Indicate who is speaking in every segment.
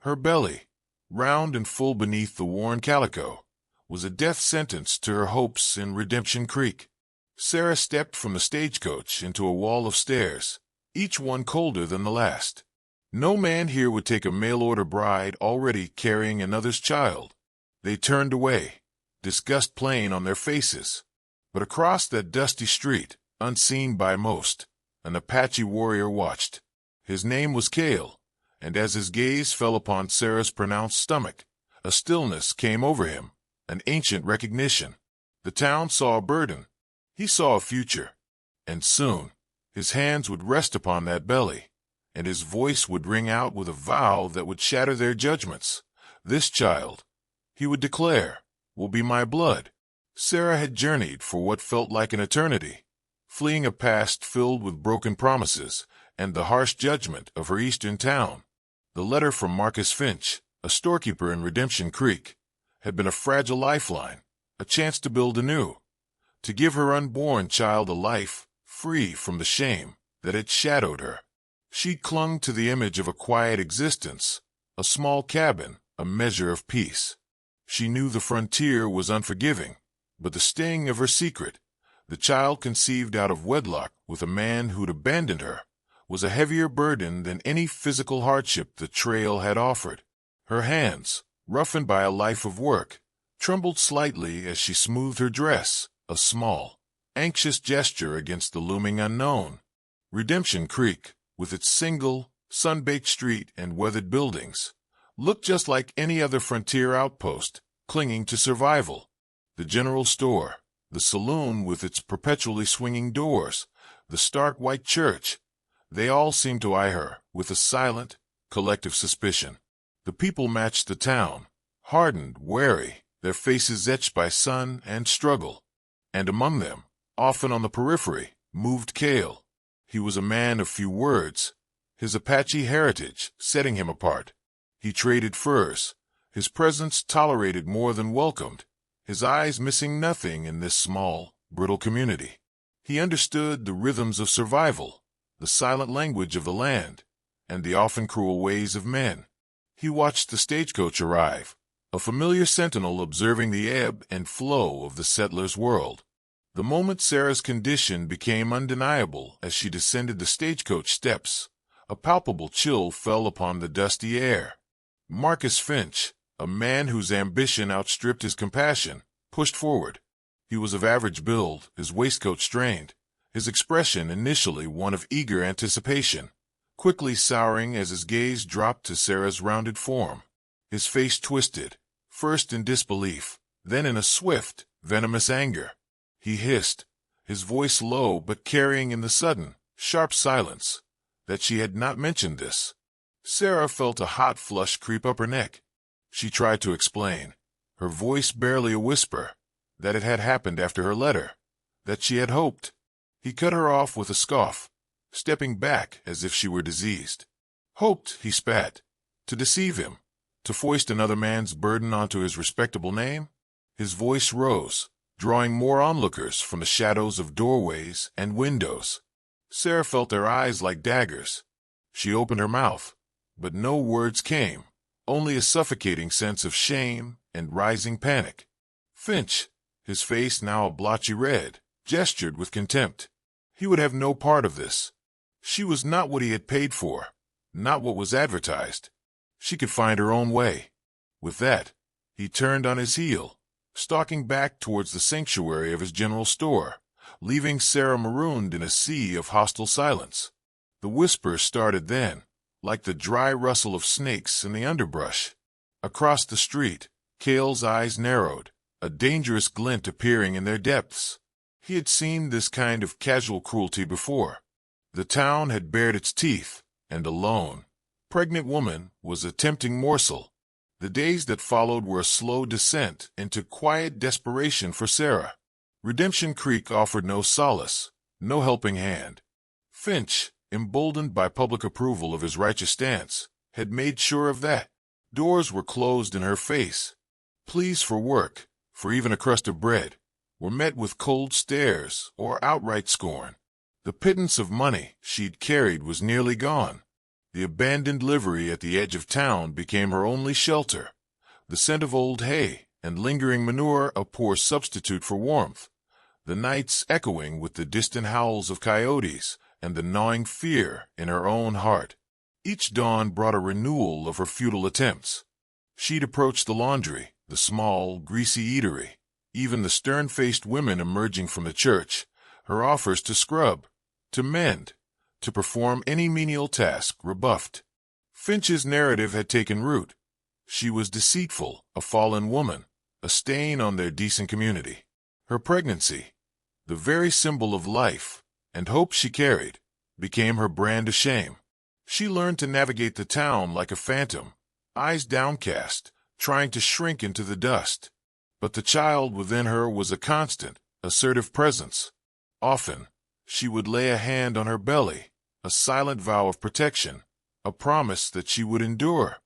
Speaker 1: Her belly, round and full beneath the worn calico, was a death sentence to her hopes in Redemption Creek. Sarah stepped from the stagecoach into a wall of stairs, each one colder than the last. No man here would take a mail-order bride already carrying another's child. They turned away, disgust plain on their faces. But across that dusty street, unseen by most, an Apache warrior watched. His name was Kael, and as his gaze fell upon Sarah's pronounced stomach, a stillness came over him, an ancient recognition. The town saw a burden. He saw a future. And soon, his hands would rest upon that belly, and his voice would ring out with a vow that would shatter their judgments. This child, he would declare, will be my blood. Sarah had journeyed for what felt like an eternity, fleeing a past filled with broken promises and the harsh judgment of her eastern town. The letter from Marcus Finch, a storekeeper in Redemption Creek, had been a fragile lifeline, a chance to build anew, to give her unborn child a life free from the shame that had shadowed her. She clung to the image of a quiet existence, a small cabin, a measure of peace. She knew the frontier was unforgiving, but the sting of her secret, the child conceived out of wedlock with a man who'd abandoned her, was a heavier burden than any physical hardship the trail had offered. Her hands, roughened by a life of work, trembled slightly as she smoothed her dress, a small, anxious gesture against the looming unknown. Redemption Creek, with its single, sun-baked street and weathered buildings, looked just like any other frontier outpost, clinging to survival. The general store, the saloon with its perpetually swinging doors, the stark white church, they all seemed to eye her with a silent, collective suspicion. The people matched the town, hardened, wary, their faces etched by sun and struggle. And among them, often on the periphery, moved Kael. He was a man of few words, his Apache heritage setting him apart. He traded furs, his presence tolerated more than welcomed, his eyes missing nothing in this small, brittle community. He understood the rhythms of survival, the silent language of the land, and the often cruel ways of men. He watched the stagecoach arrive, a familiar sentinel observing the ebb and flow of the settler's world. The moment Sarah's condition became undeniable as she descended the stagecoach steps, a palpable chill fell upon the dusty air. Marcus Finch, a man whose ambition outstripped his compassion, pushed forward. He was of average build, his waistcoat strained, his expression initially one of eager anticipation, quickly souring as his gaze dropped to Sarah's rounded form. His face twisted, first in disbelief, then in a swift, venomous anger. He hissed, his voice low but carrying in the sudden, sharp silence, that she had not mentioned this. Sarah felt a hot flush creep up her neck. She tried to explain, her voice barely a whisper, that it had happened after her letter, that she had hoped. He cut her off with a scoff, stepping back as if she were diseased. Hoped, he spat, to deceive him, to foist another man's burden onto his respectable name? His voice rose, drawing more onlookers from the shadows of doorways and windows. Sarah felt their eyes like daggers. She opened her mouth, but no words came, only a suffocating sense of shame and rising panic. Finch, his face now a blotchy red, gestured with contempt. He would have no part of this. She was not what he had paid for, not what was advertised. She could find her own way. With that, he turned on his heel, stalking back towards the sanctuary of his general store, leaving Sarah marooned in a sea of hostile silence. The whispers started then, like the dry rustle of snakes in the underbrush. Across the street, Kael's eyes narrowed, a dangerous glint appearing in their depths. He had seen this kind of casual cruelty before. The town had bared its teeth, and a lone, pregnant woman was a tempting morsel. The days that followed were a slow descent into quiet desperation for Sarah. Redemption Creek offered no solace, no helping hand. Finch, emboldened by public approval of his righteous stance, had made sure of that. Doors were closed in her face. Pleas for work, for even a crust of bread, were met with cold stares or outright scorn. The pittance of money she'd carried was nearly gone. The abandoned livery at the edge of town became her only shelter, the scent of old hay and lingering manure a poor substitute for warmth, the nights echoing with the distant howls of coyotes and the gnawing fear in her own heart. Each dawn brought a renewal of her futile attempts. She'd approach the laundry, the small, greasy eatery, even the stern-faced women emerging from the church, her offers to scrub, to mend, to perform any menial task rebuffed. Finch's narrative had taken root. She was deceitful, a fallen woman, a stain on their decent community. Her pregnancy, the very symbol of life and hope she carried, became her brand of shame. She learned to navigate the town like a phantom, eyes downcast, trying to shrink into the dust. But the child within her was a constant, assertive presence. Often, she would lay a hand on her belly, a silent vow of protection, a promise that she would endure.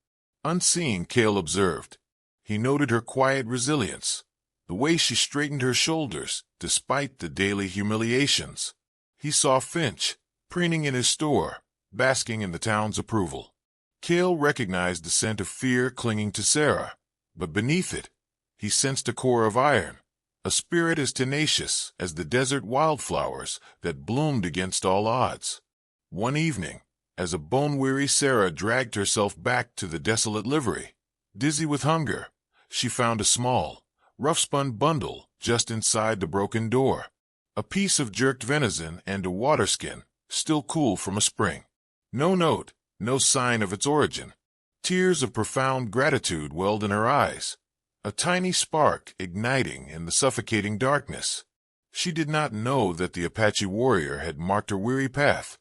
Speaker 1: Unseen, Kael observed. He noted her quiet resilience, the way she straightened her shoulders despite the daily humiliations. He saw Finch, preening in his store, basking in the town's approval. Kael recognized the scent of fear clinging to Sarah, but beneath it, he sensed a core of iron, a spirit as tenacious as the desert wildflowers that bloomed against all odds. One evening, as a bone-weary Sarah dragged herself back to the desolate livery, dizzy with hunger, she found a small, rough-spun bundle just inside the broken door, a piece of jerked venison and a water skin, still cool from a spring. No note, no sign of its origin. Tears of profound gratitude welled in her eyes, a tiny spark igniting in the suffocating darkness. She did not know that the Apache warrior had marked her weary path,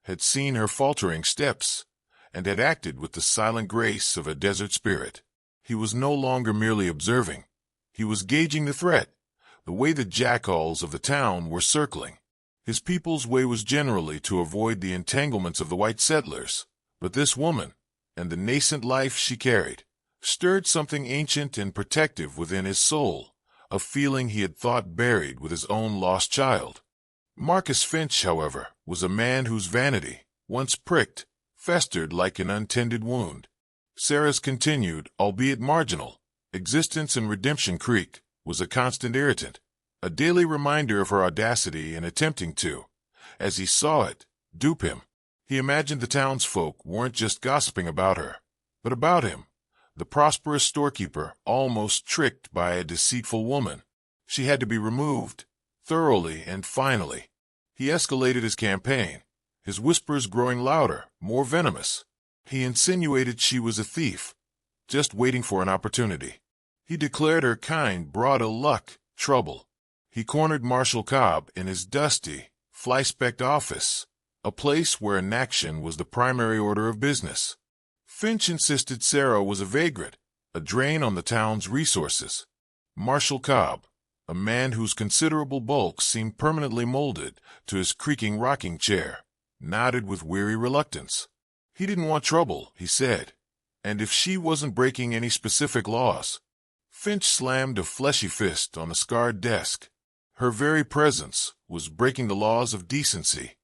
Speaker 1: had seen her faltering steps, and had acted with the silent grace of a desert spirit. He was no longer merely observing. He was gauging the threat, the way the jackals of the town were circling. His people's way was generally to avoid the entanglements of the white settlers, but this woman, and the nascent life she carried, stirred something ancient and protective within his soul, a feeling he had thought buried with his own lost child. Marcus Finch, however, was a man whose vanity, once pricked, festered like an untended wound. Sarah's continued, albeit marginal, existence in Redemption Creek was a constant irritant, a daily reminder of her audacity in attempting to, as he saw it, dupe him. He imagined the townsfolk weren't just gossiping about her, but about him, the prosperous storekeeper almost tricked by a deceitful woman. She had to be removed, thoroughly and finally. He escalated his campaign, his whispers growing louder, more venomous. He insinuated she was a thief, just waiting for an opportunity. He declared her kind brought ill luck, trouble. He cornered Marshal Cobb in his dusty, fly-specked office, a place where inaction was the primary order of business. Finch insisted Sarah was a vagrant, a drain on the town's resources. Marshal Cobb, a man whose considerable bulk seemed permanently molded to his creaking rocking chair, nodded with weary reluctance. He didn't want trouble, he said, and if she wasn't breaking any specific laws. Finch slammed a fleshy fist on the scarred desk. Her very presence was breaking the laws of decency.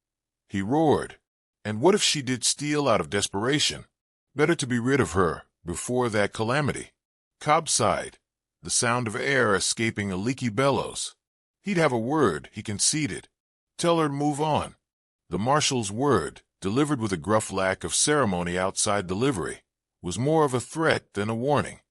Speaker 1: He roared, and what if she did steal out of desperation? Better to be rid of her before that calamity. Cobb sighed, the sound of air escaping a leaky bellows. He'd have a word, he conceded. Tell her to move on. The marshal's word, delivered with a gruff lack of ceremony outside the livery, was more of a threat than a warning.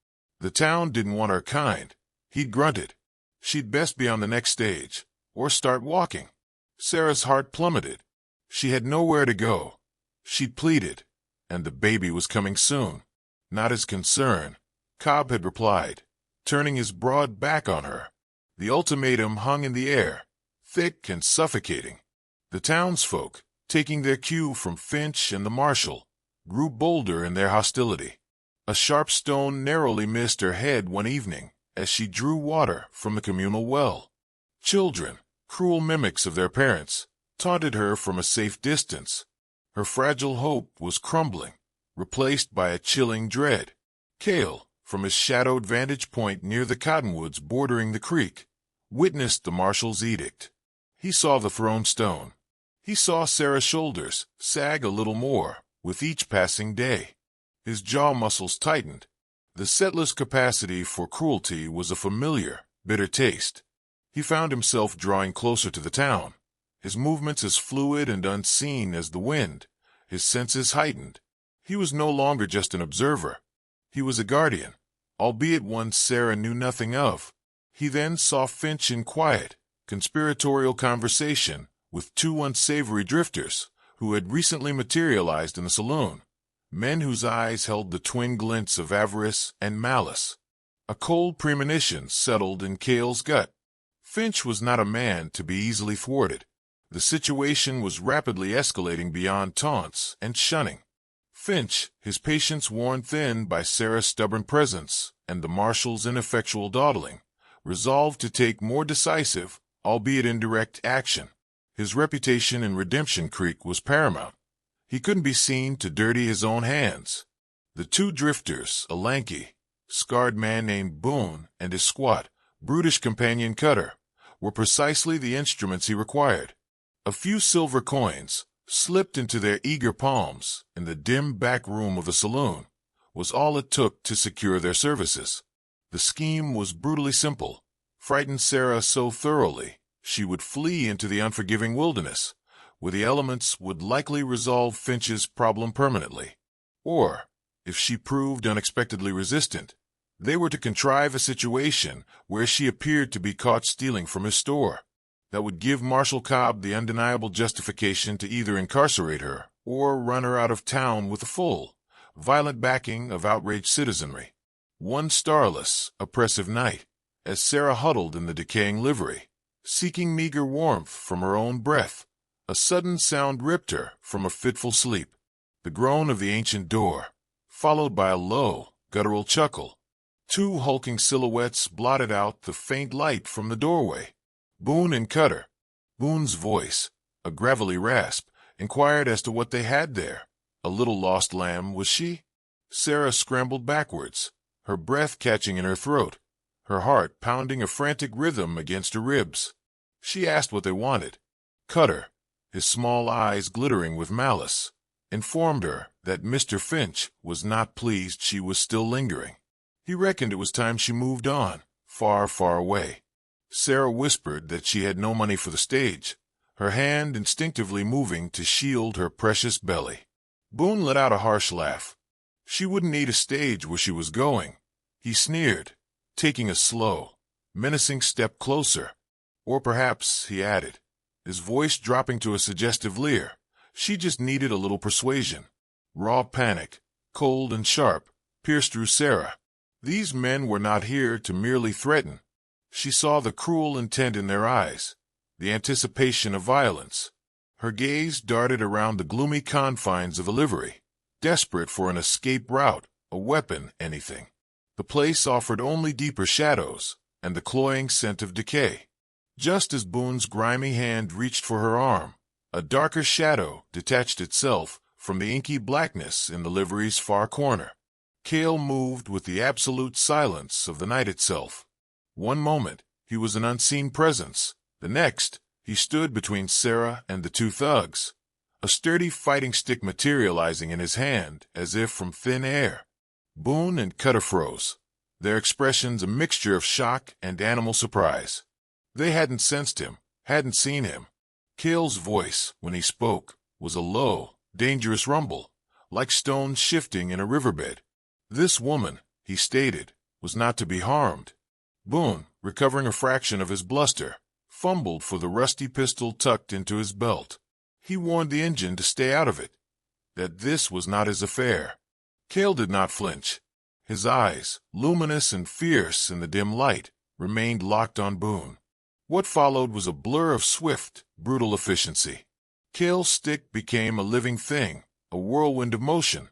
Speaker 1: The town didn't want her kind. He'd grunted. She'd best be on the next stage, or start walking. Sarah's heart plummeted. She had nowhere to go. She'd pleaded, and the baby was coming soon. Not his concern, Cobb had replied, turning his broad back on her. The ultimatum hung in the air, thick and suffocating. The townsfolk, taking their cue from Finch and the marshal, grew bolder in their hostility. A sharp stone narrowly missed her head one evening as she drew water from the communal well. Children, cruel mimics of their parents, taunted her from a safe distance. Her fragile hope was crumbling, replaced by a chilling dread. Kael, from his shadowed vantage point near the cottonwoods bordering the creek, witnessed the marshal's edict. He saw the thrown stone. He saw Sarah's shoulders sag a little more, with each passing day. His jaw muscles tightened. The settler's capacity for cruelty was a familiar, bitter taste. He found himself drawing closer to the town, his movements as fluid and unseen as the wind, his senses heightened. He was no longer just an observer. He was a guardian, albeit one Sarah knew nothing of. He then saw Finch in quiet, conspiratorial conversation with two unsavory drifters who had recently materialized in the saloon, men whose eyes held the twin glints of avarice and malice. A cold premonition settled in Kael's gut. Finch was not a man to be easily thwarted. The situation was rapidly escalating beyond taunts and shunning. Finch, his patience worn thin by Sarah's stubborn presence and the marshal's ineffectual dawdling, resolved to take more decisive, albeit indirect, action. His reputation in Redemption Creek was paramount. He couldn't be seen to dirty his own hands. The two drifters, a lanky, scarred man named Boone and his squat, brutish companion Cutter, were precisely the instruments he required. A few silver coins, slipped into their eager palms in the dim back room of the saloon, was all it took to secure their services. The scheme was brutally simple. Frighten Sarah so thoroughly she would flee into the unforgiving wilderness, where the elements would likely resolve Finch's problem permanently. Or, if she proved unexpectedly resistant, they were to contrive a situation where she appeared to be caught stealing from his store that would give Marshal Cobb the undeniable justification to either incarcerate her or run her out of town with the full, violent backing of outraged citizenry. One starless, oppressive night, as Sarah huddled in the decaying livery, seeking meager warmth from her own breath, a sudden sound ripped her from a fitful sleep. The groan of the ancient door, followed by a low, guttural chuckle. Two hulking silhouettes blotted out the faint light from the doorway. Boone and Cutter. Boone's voice, a gravelly rasp, inquired as to what they had there. A little lost lamb, was she? Sarah scrambled backwards, her breath catching in her throat, her heart pounding a frantic rhythm against her ribs. She asked what they wanted. Cutter, his small eyes glittering with malice, informed her that Mr. Finch was not pleased she was still lingering. He reckoned it was time she moved on, far, far away. Sarah whispered that she had no money for the stage, her hand instinctively moving to shield her precious belly. Boone let out a harsh laugh. She wouldn't need a stage where she was going, he sneered, taking a slow, menacing step closer. Or perhaps, he added, his voice dropping to a suggestive leer, she just needed a little persuasion. Raw panic, cold and sharp, pierced through Sarah. These men were not here to merely threaten. She saw the cruel intent in their eyes, the anticipation of violence. Her gaze darted around the gloomy confines of the livery, desperate for an escape route, a weapon, anything. The place offered only deeper shadows and the cloying scent of decay. Just as Boone's grimy hand reached for her arm, a darker shadow detached itself from the inky blackness in the livery's far corner. Kael moved with the absolute silence of the night itself. One moment, he was an unseen presence. The next, he stood between Sarah and the two thugs, a sturdy fighting stick materializing in his hand as if from thin air. Boone and Cutter froze, their expressions a mixture of shock and animal surprise. They hadn't sensed him, hadn't seen him. Kael's voice, when he spoke, was a low, dangerous rumble, like stones shifting in a riverbed. This woman, he stated, was not to be harmed. Boone, recovering a fraction of his bluster, fumbled for the rusty pistol tucked into his belt. He warned the engine to stay out of it, that this was not his affair. Kael did not flinch. His eyes, luminous and fierce in the dim light, remained locked on Boone. What followed was a blur of swift, brutal efficiency. Kael's stick became a living thing, a whirlwind of motion.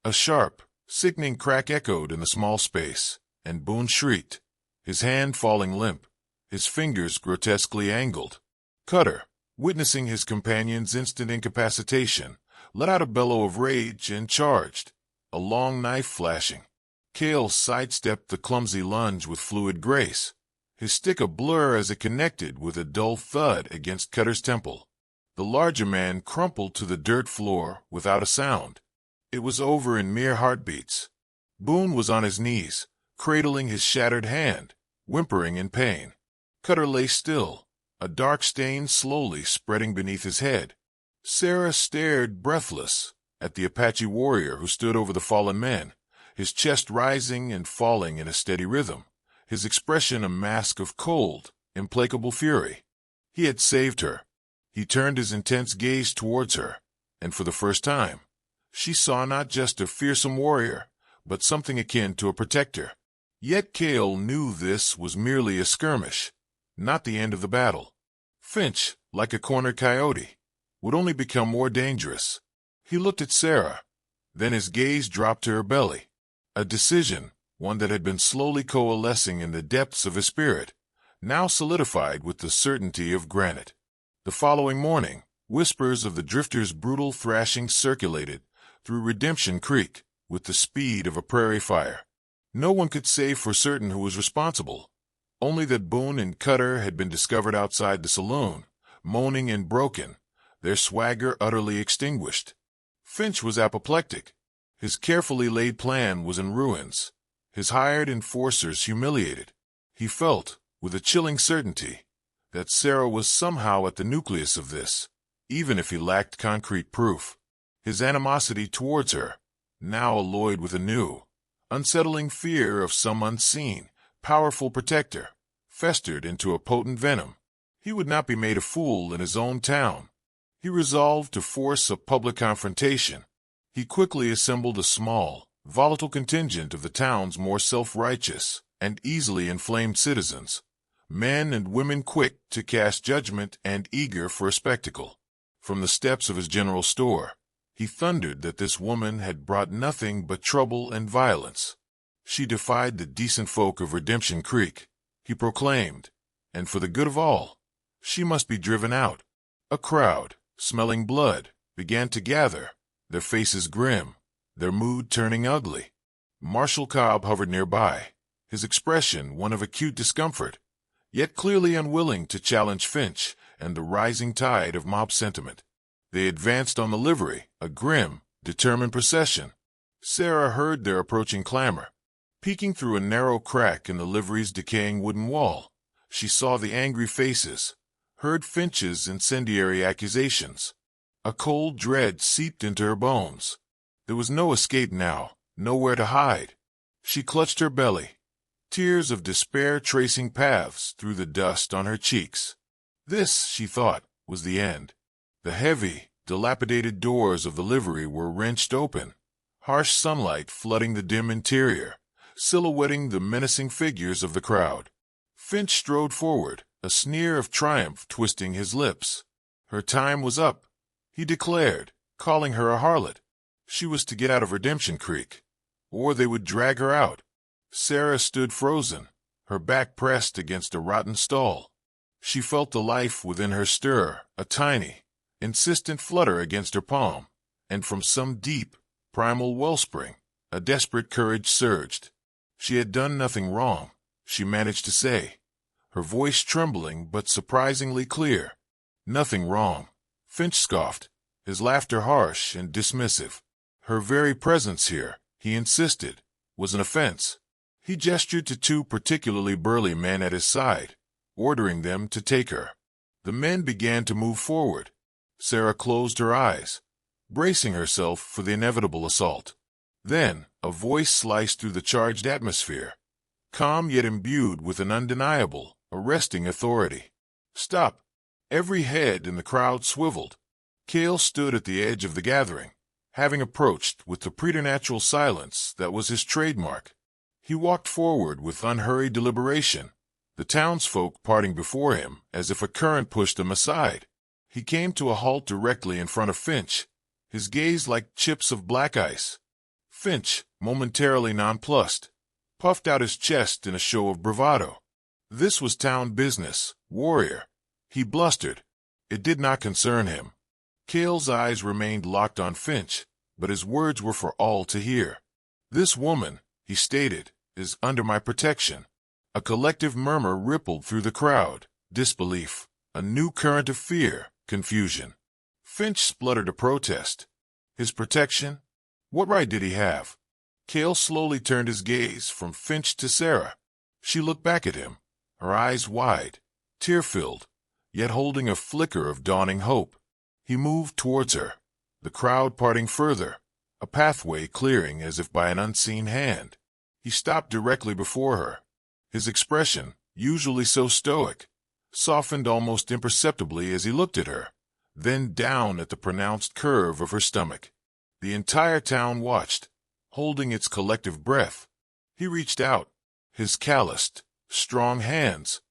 Speaker 1: A sharp, sickening crack echoed in the small space, and Boone shrieked, his hand falling limp, his fingers grotesquely angled. Cutter, witnessing his companion's instant incapacitation, let out a bellow of rage and charged, a long knife flashing. Kael sidestepped the clumsy lunge with fluid grace, his stick a blur as it connected with a dull thud against Cutter's temple. The larger man crumpled to the dirt floor without a sound, It was over in mere heartbeats. Boone was on his knees, cradling his shattered hand, whimpering in pain. Cutter lay still, a dark stain slowly spreading beneath his head. Sarah stared breathless at the Apache warrior who stood over the fallen man, his chest rising and falling in a steady rhythm, his expression a mask of cold, implacable fury. He had saved her. He turned his intense gaze towards her, and for the first time, she saw not just a fearsome warrior, but something akin to a protector. Yet Kael knew this was merely a skirmish, not the end of the battle. Finch, like a cornered coyote, would only become more dangerous. He looked at Sarah. Then his gaze dropped to her belly. A decision, one that had been slowly coalescing in the depths of his spirit, now solidified with the certainty of granite. The following morning, whispers of the drifter's brutal thrashing circulated through Redemption Creek with the speed of a prairie fire. No one could say for certain who was responsible, only that Boone and Cutter had been discovered outside the saloon, moaning and broken, their swagger utterly extinguished. Finch was apoplectic. His carefully laid plan was in ruins, his hired enforcers humiliated. He felt, with a chilling certainty, that Sarah was somehow at the nucleus of this, even if he lacked concrete proof. His animosity towards her, now alloyed with a new, unsettling fear of some unseen, powerful protector, festered into a potent venom. He would not be made a fool in his own town. He resolved to force a public confrontation. He quickly assembled a small, volatile contingent of the town's more self-righteous and easily inflamed citizens, men and women quick to cast judgment and eager for a spectacle. From the steps of his general store, he thundered that this woman had brought nothing but trouble and violence. She defied the decent folk of Redemption Creek, he proclaimed, and for the good of all, she must be driven out. A crowd, smelling blood, began to gather, their faces grim, their mood turning ugly. Marshal Cobb hovered nearby, his expression one of acute discomfort, yet clearly unwilling to challenge Finch and the rising tide of mob sentiment. They advanced on the livery, a grim, determined procession. Sarah heard their approaching clamor. Peeking through a narrow crack in the livery's decaying wooden wall, she saw the angry faces, heard Finch's incendiary accusations. A cold dread seeped into her bones. There was no escape now, nowhere to hide. She clutched her belly, tears of despair tracing paths through the dust on her cheeks. This, she thought, was the end. The heavy, dilapidated doors of the livery were wrenched open, harsh sunlight flooding the dim interior, silhouetting the menacing figures of the crowd. Finch strode forward, a sneer of triumph twisting his lips. Her time was up, he declared, calling her a harlot. She was to get out of Redemption Creek, or they would drag her out. Sarah stood frozen, her back pressed against a rotten stall. She felt the life within her stir, a tiny, insistent flutter against her palm, and from some deep, primal wellspring, a desperate courage surged. She had done nothing wrong, she managed to say, her voice trembling but surprisingly clear. Nothing wrong, Finch scoffed, his laughter harsh and dismissive. Her very presence here, he insisted, was an offense. He gestured to two particularly burly men at his side, ordering them to take her. The men began to move forward. Sarah closed her eyes, bracing herself for the inevitable assault. Then, a voice sliced through the charged atmosphere, calm yet imbued with an undeniable, arresting authority. Stop! Every head in the crowd swiveled. Kael stood at the edge of the gathering, having approached with the preternatural silence that was his trademark. He walked forward with unhurried deliberation, the townsfolk parting before him as if a current pushed them aside. He came to a halt directly in front of Finch, his gaze like chips of black ice. Finch, momentarily nonplussed, puffed out his chest in a show of bravado. This was town business, warrior. He blustered. It did not concern him. Kael's eyes remained locked on Finch, but his words were for all to hear. This woman, he stated, is under my protection. A collective murmur rippled through the crowd, disbelief, a new current of fear, confusion. Finch spluttered a protest. His protection? What right did he have? Kael slowly turned his gaze from Finch to Sarah. She looked back at him, her eyes wide, tear-filled, yet holding a flicker of dawning hope. He moved towards her, the crowd parting further, a pathway clearing as if by an unseen hand. He stopped directly before her. His expression, usually so stoic, softened almost imperceptibly as he looked at her, then down at the pronounced curve of her stomach. The entire town watched, holding its collective breath. He reached out, his calloused, strong hands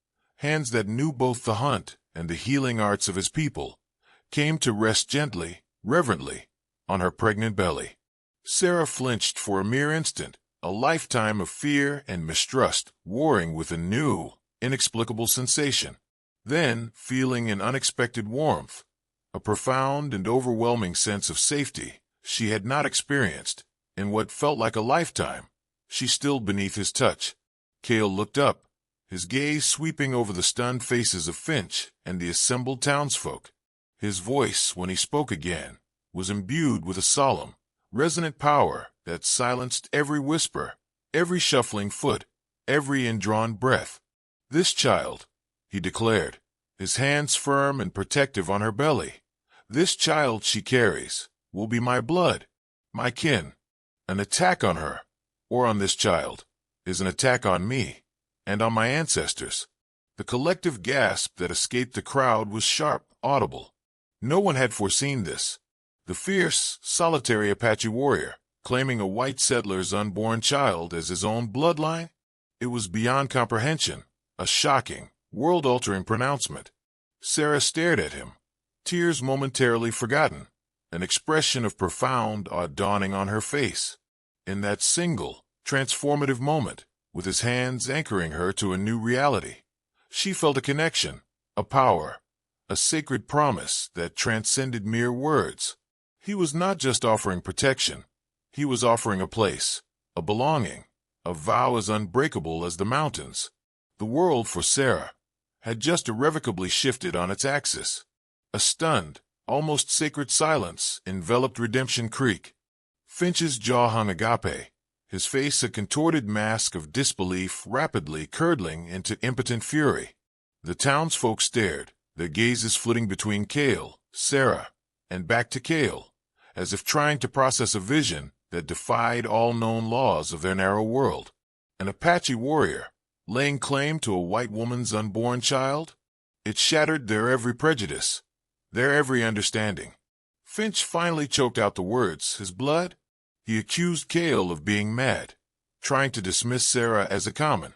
Speaker 1: that knew both the hunt and the healing arts of his people, came to rest gently, reverently, on her pregnant belly. Sarah flinched for a mere instant, a lifetime of fear and mistrust warring with a new, inexplicable sensation. Then, feeling an unexpected warmth, a profound and overwhelming sense of safety she had not experienced in what felt like a lifetime, she stilled beneath his touch. Kael looked up, his gaze sweeping over the stunned faces of Finch and the assembled townsfolk. His voice, when he spoke again, was imbued with a solemn, resonant power that silenced every whisper, every shuffling foot, every indrawn breath. "This child," he declared, his hands firm and protective on her belly, "this child she carries will be my blood, my kin. An attack on her, or on this child, is an attack on me, and on my ancestors." The collective gasp that escaped the crowd was sharp, audible. No one had foreseen this. The fierce, solitary Apache warrior, claiming a white settler's unborn child as his own bloodline? It was beyond comprehension, a shocking, world-altering pronouncement. Sarah stared at him, tears momentarily forgotten, an expression of profound awe dawning on her face. In that single, transformative moment, with his hands anchoring her to a new reality, she felt a connection, a power, a sacred promise that transcended mere words. He was not just offering protection. He was offering a place, a belonging, a vow as unbreakable as the mountains. The world, for Sarah, had just irrevocably shifted on its axis. A stunned, almost sacred silence enveloped Redemption Creek. Finch's jaw hung agape, his face a contorted mask of disbelief rapidly curdling into impotent fury. The townsfolk stared, their gazes flitting between Kael, Sarah, and back to Kael, as if trying to process a vision that defied all known laws of their narrow world. An Apache warrior, laying claim to a white woman's unborn child? It shattered their every prejudice, their every understanding. Finch finally choked out the words, his blood. He accused Kael of being mad, trying to dismiss Sarah as a common.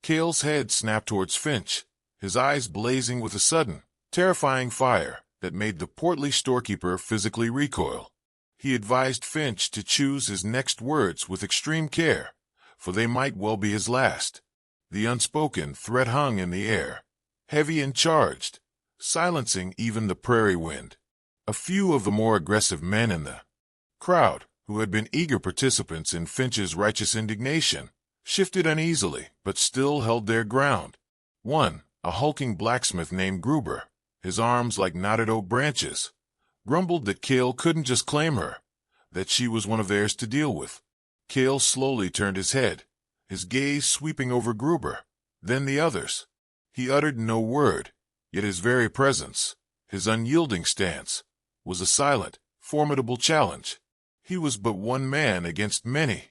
Speaker 1: Kael's head snapped towards Finch, his eyes blazing with a sudden, terrifying fire that made the portly storekeeper physically recoil. He advised Finch to choose his next words with extreme care, for they might well be his last. The unspoken threat hung in the air, heavy and charged, silencing even the prairie wind. A few of the more aggressive men in the crowd, who had been eager participants in Finch's righteous indignation, shifted uneasily but still held their ground. One, a hulking blacksmith named Gruber, his arms like knotted oak branches, grumbled that Kael couldn't just claim her, that she was one of theirs to deal with. Kael slowly turned his head, his gaze sweeping over Gruber, then the others. He uttered no word, yet his very presence, his unyielding stance, was a silent, formidable challenge. He was but one man against many,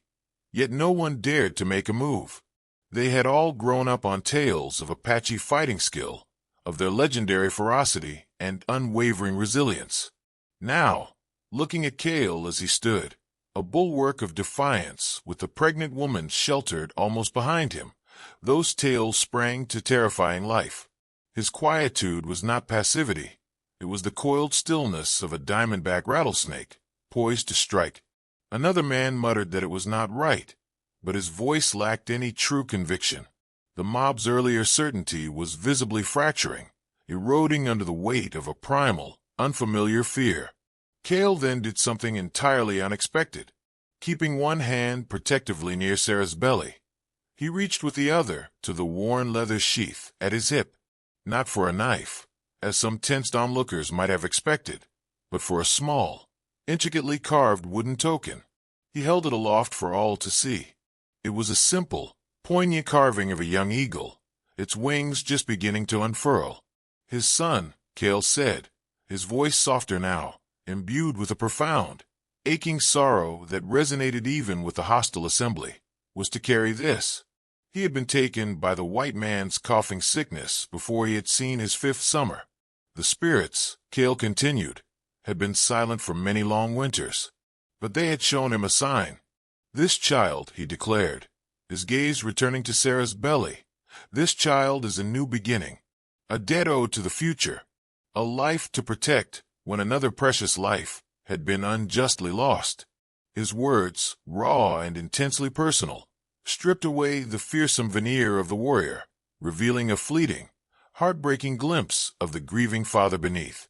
Speaker 1: yet no one dared to make a move. They had all grown up on tales of Apache fighting skill, of their legendary ferocity and unwavering resilience. Now, looking at Kael as he stood, a bulwark of defiance with the pregnant woman sheltered almost behind him, those tales sprang to terrifying life. His quietude was not passivity. It was the coiled stillness of a diamondback rattlesnake, poised to strike. Another man muttered that it was not right, but his voice lacked any true conviction. The mob's earlier certainty was visibly fracturing, eroding under the weight of a primal, unfamiliar fear. Kael then did something entirely unexpected. Keeping one hand protectively near Sarah's belly, he reached with the other to the worn leather sheath at his hip, not for a knife, as some tensed onlookers might have expected, but for a small, intricately carved wooden token. He held it aloft for all to see. It was a simple, poignant carving of a young eagle, its wings just beginning to unfurl. "His son," Kael said, his voice softer now, imbued with a profound, aching sorrow that resonated even with the hostile assembly, "was to carry this. He had been taken by the white man's coughing sickness before he had seen his 5th summer. The spirits," Kael continued, "had been silent for many long winters, but they had shown him a sign. This child," he declared, his gaze returning to Sarah's belly, "this child is a new beginning, a debt owed to the future, a life to protect when another precious life had been unjustly lost." His words, raw and intensely personal, stripped away the fearsome veneer of the warrior, revealing a fleeting, heartbreaking glimpse of the grieving father beneath.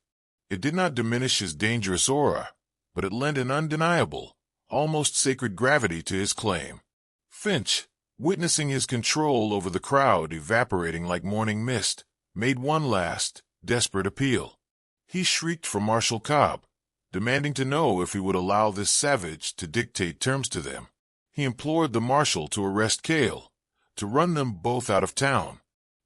Speaker 1: It did not diminish his dangerous aura, but it lent an undeniable, almost sacred gravity to his claim. Finch, witnessing his control over the crowd evaporating like morning mist, made one last, desperate appeal. He shrieked for Marshal Cobb, demanding to know if he would allow this savage to dictate terms to them. He implored the marshal to arrest Kael, to run them both out of town.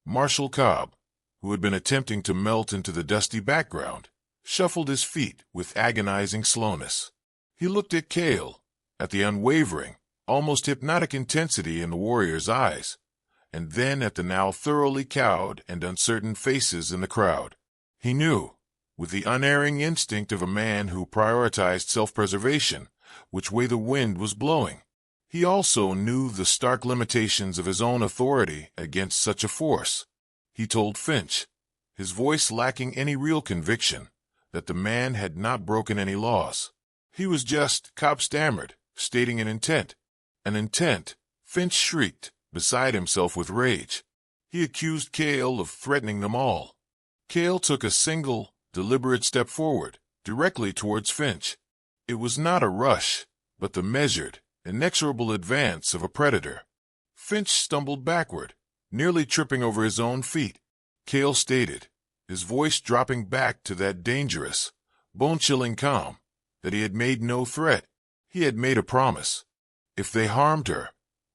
Speaker 1: Marshal Cobb, who had been attempting to melt into the dusty background, shuffled his feet with agonizing slowness. He looked at Kael, at the unwavering, almost hypnotic intensity in the warrior's eyes, and then at the now thoroughly cowed and uncertain faces in the crowd. He knew, with the unerring instinct of a man who prioritized self-preservation, which way the wind was blowing. He also knew the stark limitations of his own authority against such a force. He told Finch, his voice lacking any real conviction, that the man had not broken any laws. He was just, Cobb stammered, stating an intent. An intent, Finch shrieked, beside himself with rage. He accused Kael of threatening them all. Kael took a single, deliberate step forward, directly towards Finch. It was not a rush, but the measured, inexorable advance of a predator. Finch stumbled backward, nearly tripping over his own feet. Kael stated, his voice dropping back to that dangerous, bone-chilling calm, that he had made no threat. He had made a promise. If they harmed her,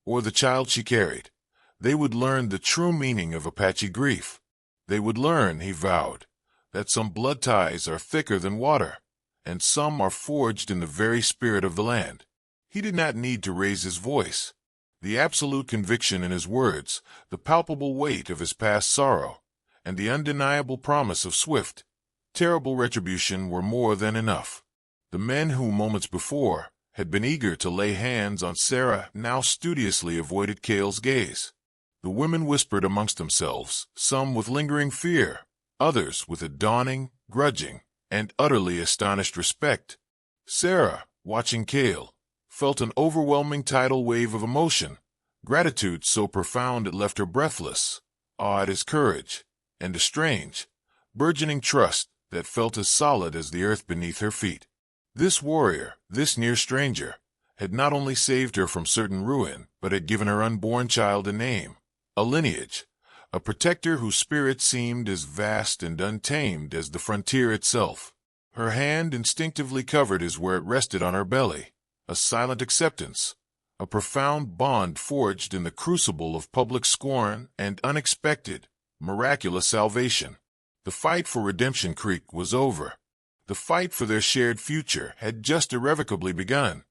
Speaker 1: or the child she carried, they would learn the true meaning of Apache grief. They would learn, he vowed, that some blood ties are thicker than water, and some are forged in the very spirit of the land. He did not need to raise his voice. The absolute conviction in his words, the palpable weight of his past sorrow, and the undeniable promise of swift, terrible retribution were more than enough. The men who moments before had been eager to lay hands on Sarah now studiously avoided Kael's gaze. The women whispered amongst themselves, some with lingering fear, others with a dawning, grudging, and utterly astonished respect. Sarah, watching Kael, felt an overwhelming tidal wave of emotion, gratitude so profound it left her breathless, awe at his courage, and a strange, burgeoning trust that felt as solid as the earth beneath her feet. This warrior, this near stranger, had not only saved her from certain ruin, but had given her unborn child a name, a lineage, a protector whose spirit seemed as vast and untamed as the frontier itself. Her hand instinctively covered his where it rested on her belly, a silent acceptance, a profound bond forged in the crucible of public scorn and unexpected, miraculous salvation. The fight for Redemption Creek was over. The fight for their shared future had just irrevocably begun.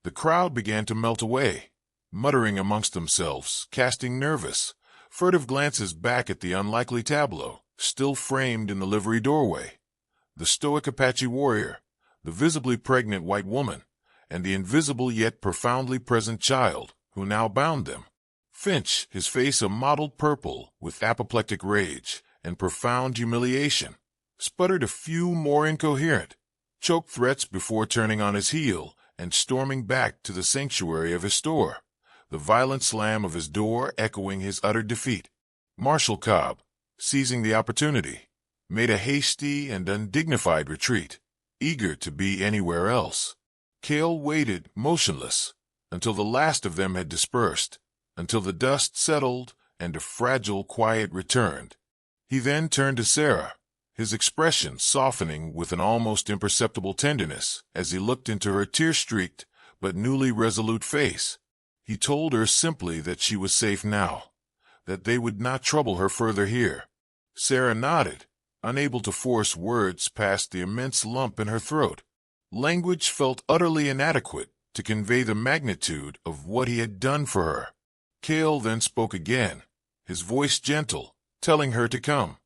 Speaker 1: The crowd began to melt away, muttering amongst themselves, casting nervous, furtive glances back at the unlikely tableau, still framed in the livery doorway. The stoic Apache warrior, the visibly pregnant white woman, and the invisible yet profoundly present child, who now bound them. Finch, his face a mottled purple with apoplectic rage and profound humiliation, sputtered a few more incoherent, choked threats before turning on his heel and storming back to the sanctuary of his store, the violent slam of his door echoing his utter defeat. Marshal Cobb, seizing the opportunity, made a hasty and undignified retreat, eager to be anywhere else. Kael waited, motionless, until the last of them had dispersed, until the dust settled and a fragile quiet returned. He then turned to Sarah, his expression softening with an almost imperceptible tenderness as he looked into her tear-streaked, but newly resolute face. He told her simply that she was safe now, that they would not trouble her further here. Sarah nodded, unable to force words past the immense lump in her throat. Language felt utterly inadequate to convey the magnitude of what he had done for her. Kael then spoke again, his voice gentle, telling her to come.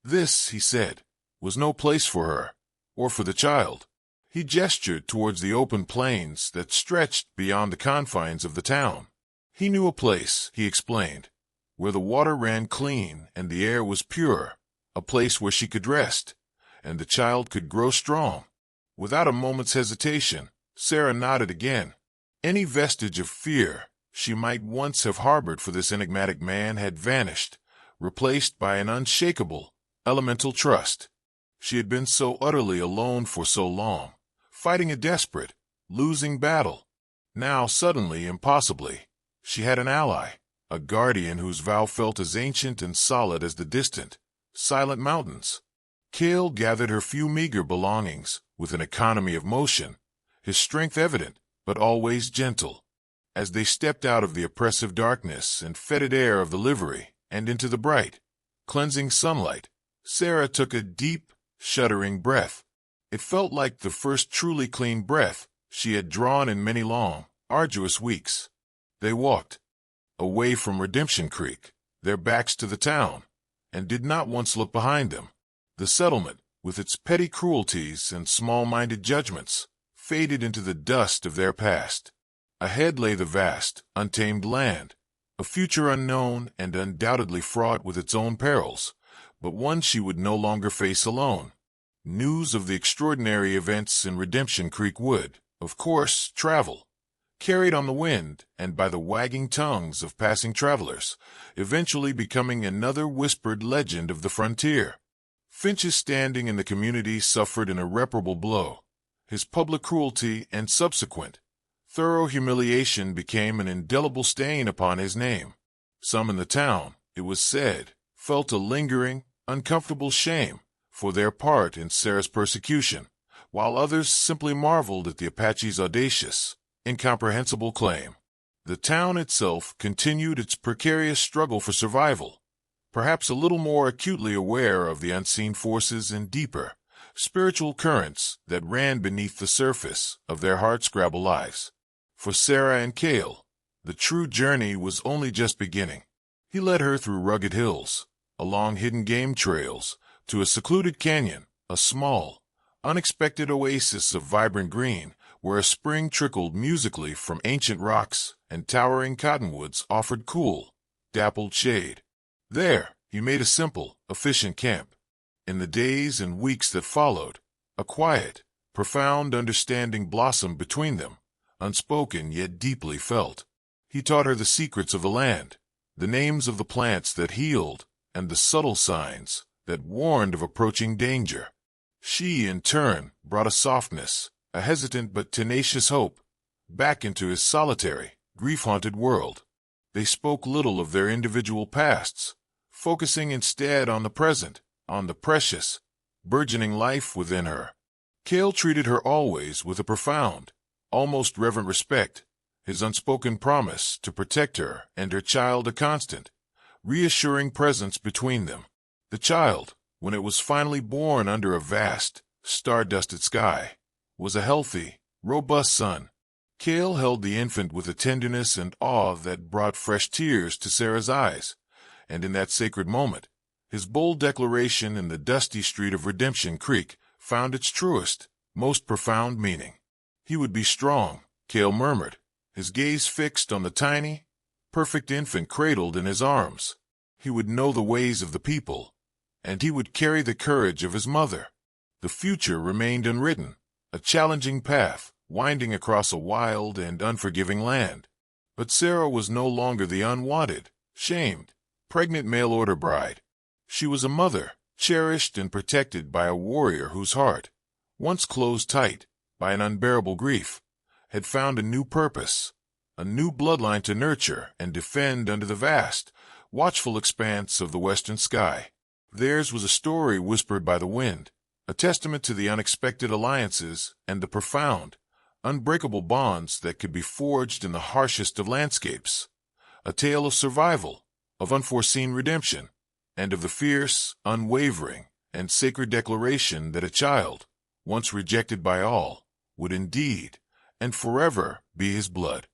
Speaker 1: This, he said, was no place for her, or for the child. He gestured towards the open plains that stretched beyond the confines of the town. He knew a place, he explained, where the water ran clean and the air was pure, a place where she could rest, and the child could grow strong. Without a moment's hesitation, Sarah nodded again. Any vestige of fear she might once have harbored for this enigmatic man had vanished, replaced by an unshakable, elemental trust. She had been so utterly alone for so long, fighting a desperate, losing battle. Now, suddenly, impossibly, she had an ally, a guardian whose vow felt as ancient and solid as the distant, silent mountains. Kael gathered her few meager belongings with an economy of motion, his strength evident, but always gentle. As they stepped out of the oppressive darkness and fetid air of the livery and into the bright, cleansing sunlight, Sarah took a deep, shuddering breath. It felt like the first truly clean breath she had drawn in many long, arduous weeks. They walked away from Redemption Creek, their backs to the town, and did not once look behind them. The settlement, with its petty cruelties and small-minded judgments, faded into the dust of their past. Ahead lay the vast, untamed land, a future unknown and undoubtedly fraught with its own perils, but one she would no longer face alone. News of the extraordinary events in Redemption Creek would, of course, travel, carried on the wind and by the wagging tongues of passing travelers, eventually becoming another whispered legend of the frontier. Finch's standing in the community suffered an irreparable blow. His public cruelty and subsequent, thorough humiliation became an indelible stain upon his name. Some in the town, it was said, felt a lingering, uncomfortable shame for their part in Sarah's persecution, while others simply marveled at the Apache's audacious, incomprehensible claim. The town itself continued its precarious struggle for survival, perhaps a little more acutely aware of the unseen forces and deeper, spiritual currents that ran beneath the surface of their hardscrabble lives. For Sarah and Kael, the true journey was only just beginning. He led her through rugged hills, along hidden game trails, to a secluded canyon, a small, unexpected oasis of vibrant green, where a spring trickled musically from ancient rocks and towering cottonwoods offered cool, dappled shade. There, he made a simple, efficient camp. In the days and weeks that followed, a quiet, profound understanding blossomed between them, unspoken yet deeply felt. He taught her the secrets of the land, the names of the plants that healed, and the subtle signs that warned of approaching danger. She, in turn, brought a softness, a hesitant but tenacious hope, back into his solitary, grief-haunted world. They spoke little of their individual pasts, focusing instead on the present, on the precious, burgeoning life within her. Kael treated her always with a profound, almost reverent respect, his unspoken promise to protect her and her child a constant, reassuring presence between them. The child, when it was finally born under a vast, star-dusted sky, was a healthy, robust son. Kael held the infant with a tenderness and awe that brought fresh tears to Sarah's eyes, and in that sacred moment, his bold declaration in the dusty street of Redemption Creek found its truest, most profound meaning. He would be strong, Kael murmured, his gaze fixed on the tiny, perfect infant cradled in his arms. He would know the ways of the people, and he would carry the courage of his mother. The future remained unwritten, a challenging path winding across a wild and unforgiving land. But Sarah was no longer the unwanted, shamed, pregnant mail-order bride. She was a mother, cherished and protected by a warrior whose heart, once closed tight by an unbearable grief, had found a new purpose, a new bloodline to nurture and defend under the vast, watchful expanse of the western sky. Theirs was a story whispered by the wind, a testament to the unexpected alliances and the profound, unbreakable bonds that could be forged in the harshest of landscapes, a tale of survival, of unforeseen redemption, and of the fierce, unwavering, and sacred declaration that a child, once rejected by all, would indeed and forever be his blood.